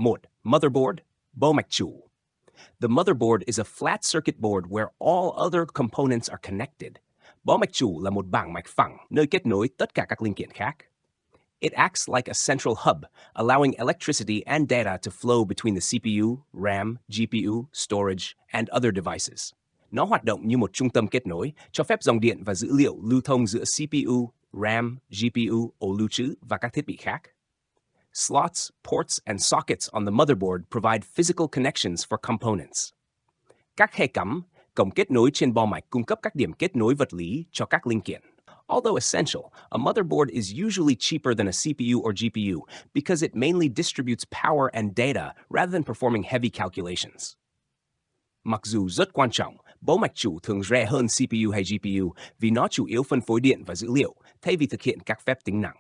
1. Motherboard, bo mạch chủ. The motherboard is a flat circuit board where all other components are connected. Bo mạch chủ là một bảng mạch phẳng nơi kết nối tất cả các linh kiện khác. It acts like a central hub, allowing electricity and data to flow between the CPU, RAM, GPU, storage, and other devices. Nó hoạt động như một trung tâm kết nối, cho phép dòng điện và dữ liệu lưu thông giữa CPU, RAM, GPU, ổ lưu trữ và các thiết bị khác. Slots, ports, and sockets on the motherboard provide physical connections for components. Các khe cắm, cổng kết nối trên bo mạch cung cấp các điểm kết nối vật lý cho các linh kiện. Although essential, a motherboard is usually cheaper than a CPU or GPU because it mainly distributes power and data rather than performing heavy calculations. Mặc dù rất quan trọng, bo mạch chủ thường rẻ hơn CPU hay GPU vì nó chủ yếu phân phối điện và dữ liệu thay vì thực hiện các phép tính nặng.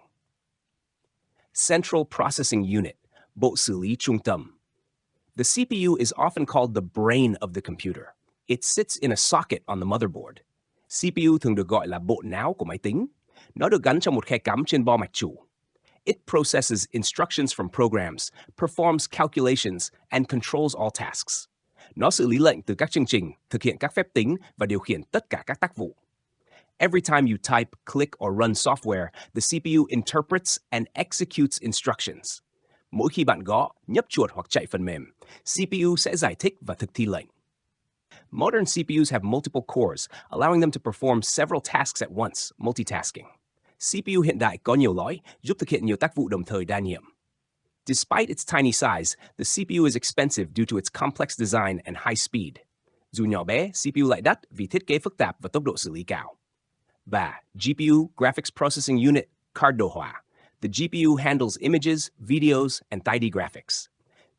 Central Processing Unit, bộ xử lý trung tâm. The CPU is often called the brain of the computer. It sits in a socket on the motherboard. CPU thường được gọi là bộ não của máy tính. Nó được gắn trong một khe cắm trên bo mạch chủ. It processes instructions from programs, performs calculations, and controls all tasks. Nó xử lý lệnh từ các chương trình, thực hiện các phép tính và điều khiển tất cả các tác vụ. Every time you type, click, or run software, the CPU interprets and executes instructions. Mỗi khi bạn gõ, nhấp chuột hoặc chạy phần mềm, CPU sẽ giải thích và thực thi lệnh. Modern CPUs have multiple cores, allowing them to perform several tasks at once, multitasking. CPU hiện đại có nhiều lõi, giúp thực hiện nhiều tác vụ đồng thời đa nhiệm. Despite its tiny size, the CPU is expensive due to its complex design and high speed. Dù nhỏ bé, CPU lại đắt vì thiết kế phức tạp và tốc độ xử lý cao. Và GPU, Graphics Processing Unit, card đồ họa. The GPU handles images, videos, and 3D graphics.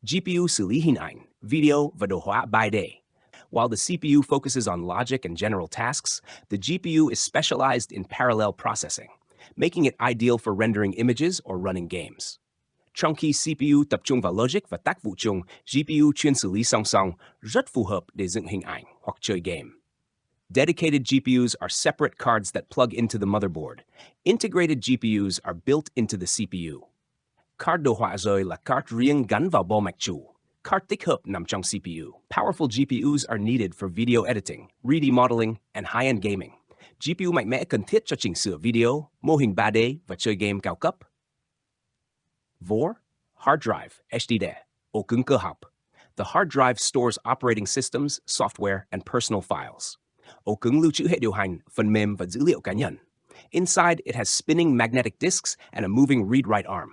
GPU xử lý hình ảnh, video và đồ họa 3D. While the CPU focuses on logic and general tasks, the GPU is specialized in parallel processing, making it ideal for rendering images or running games. Trong khi CPU tập trung vào logic và tác vụ chung, GPU chuyên xử lý song song, rất phù hợp để dựng hình ảnh hoặc chơi game. Dedicated GPUs are separate cards that plug into the motherboard. Integrated GPUs are built into the CPU. Card đồ họa rời là card riêng gắn vào bo mạch chủ. Card tích hợp nằm trong CPU. Powerful GPUs are needed for video editing, 3D modeling, and high-end gaming. GPU mạnh mẽ cần thiết cho chỉnh sửa video, mô hình 3D và chơi game cao cấp. 4. Hard drive, HDD, ổ cứng cơ học. The hard drive stores operating systems, software, and personal files. Ổ cứng lưu trữ hệ điều hành, phần mềm và dữ liệu cá nhân. Inside, it has spinning magnetic disks and a moving read-write arm.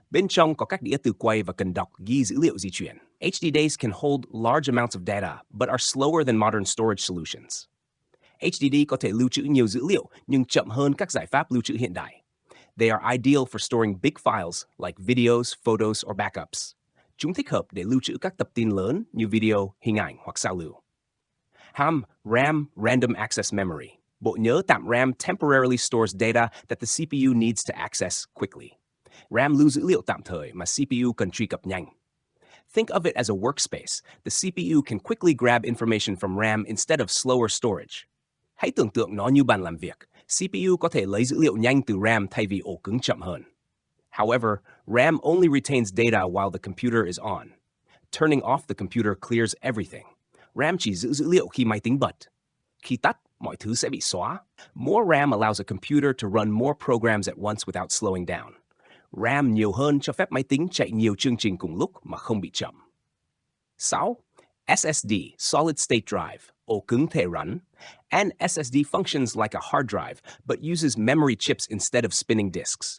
Bên trong có các đĩa từ quay và cần đọc ghi dữ liệu di chuyển. HDDs can hold large amounts of data, but are slower than modern storage solutions. HDD có thể lưu trữ nhiều dữ liệu nhưng chậm hơn các giải pháp lưu trữ hiện đại. They are ideal for storing big files like videos, photos, or backups. Chúng thích hợp để lưu trữ các tập tin lớn như video, hình ảnh hoặc sao lưu. RAM, Random Access Memory. Bộ nhớ tạm RAM temporarily stores data that the CPU needs to access quickly. RAM lưu dữ liệu tạm thời mà CPU cần truy cập nhanh. Think of it as a workspace. The CPU can quickly grab information from RAM instead of slower storage. Hãy tưởng tượng nó như bàn làm việc. CPU có thể lấy dữ liệu nhanh từ RAM thay vì ổ cứng chậm hơn. However, RAM only retains data while the computer is on. Turning off the computer clears everything. RAM chỉ giữ dữ liệu khi máy tính bật. Khi tắt, mọi thứ sẽ bị xóa. More RAM allows a computer to run more programs at once without slowing down. RAM nhiều hơn cho phép máy tính chạy nhiều chương trình cùng lúc mà không bị chậm. 6. SSD, Solid State Drive, ổ cứng thể rắn. An SSD functions like a hard drive, but uses memory chips instead of spinning disks.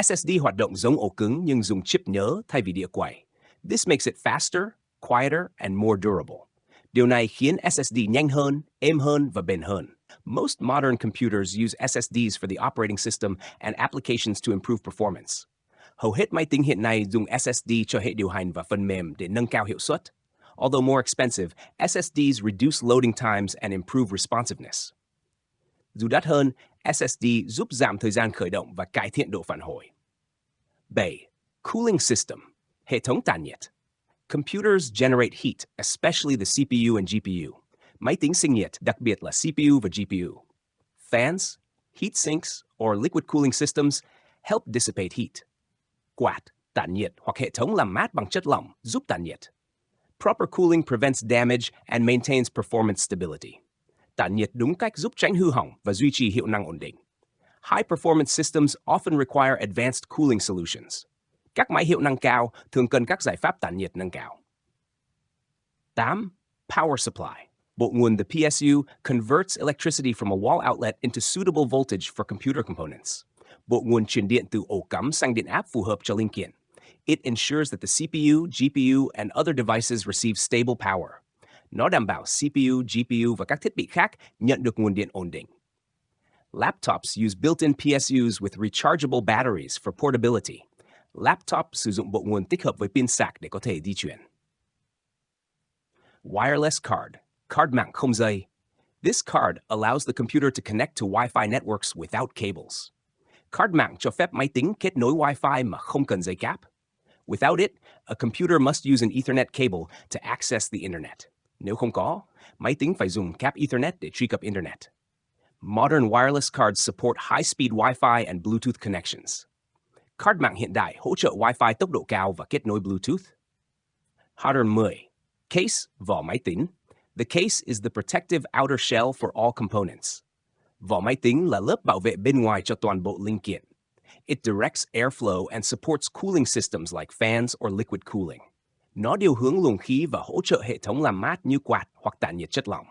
SSD hoạt động giống ổ cứng nhưng dùng chip nhớ thay vì đĩa quay. This makes it faster, quieter, and more durable. Điều này khiến SSD nhanh hơn, êm hơn và bền hơn. Most modern computers use SSDs for the operating system and applications to improve performance. Hầu hết máy tính hiện nay dùng SSD cho hệ điều hành và phần mềm để nâng cao hiệu suất. Although more expensive, SSDs reduce loading times and improve responsiveness. Dù đắt hơn, SSD giúp giảm thời gian khởi động và cải thiện độ phản hồi. 7. Cooling system, hệ thống tản nhiệt. Computers generate heat, especially the CPU and GPU. Máy tính sinh nhiệt, đặc biệt là CPU và GPU. Fans, heat sinks, or liquid cooling systems help dissipate heat. Quạt, Tản nhiệt hoặc hệ thống làm mát bằng chất lỏng giúp tản nhiệt. Proper cooling prevents damage and maintains performance stability. Tản nhiệt đúng cách giúp tránh hư hỏng và duy trì hiệu năng ổn định. High performance systems often require advanced cooling solutions. Các máy hiệu năng cao thường cần các giải pháp tản nhiệt nâng cao. 8. Power supply. Bộ nguồn the PSU converts electricity from a wall outlet into suitable voltage for computer components. Bộ nguồn truyền điện từ ổ cắm sang điện áp phù hợp cho linh kiện. It ensures that the CPU, GPU, and other devices receive stable power. Nó đảm bảo CPU, GPU và các thiết bị khác nhận được nguồn điện ổn định. Laptops use built-in PSUs with rechargeable batteries for portability. Laptop sử dụng bộ nguồn tích hợp với pin sạc để có thể di chuyển. Wireless card, card mạng không dây. This card allows the computer to connect to Wi-Fi networks without cables. Card mạng cho phép máy tính kết nối Wi-Fi mà không cần dây cáp. Without it, a computer must use an Ethernet cable to access the Internet. Nếu không có, máy tính phải dùng cáp Ethernet để truy cập Internet. Modern wireless cards support high-speed Wi-Fi and Bluetooth connections. Card mạng hiện đại hỗ trợ Wi-Fi tốc độ cao và kết nối Bluetooth. Pattern 10. Case, vỏ máy tính. The case is the protective outer shell for all components. Vỏ máy tính là lớp bảo vệ bên ngoài cho toàn bộ linh kiện. It directs airflow and supports cooling systems like fans or liquid cooling. Nó điều hướng luồng khí và hỗ trợ hệ thống làm mát như quạt hoặc tản nhiệt chất lỏng.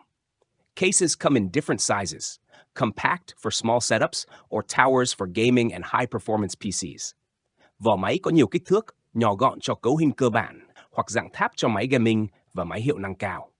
Cases come in different sizes, compact for small setups or towers for gaming and high-performance PCs. Vỏ máy có nhiều kích thước, nhỏ gọn cho cấu hình cơ bản hoặc dạng tháp cho máy gaming và máy hiệu năng cao.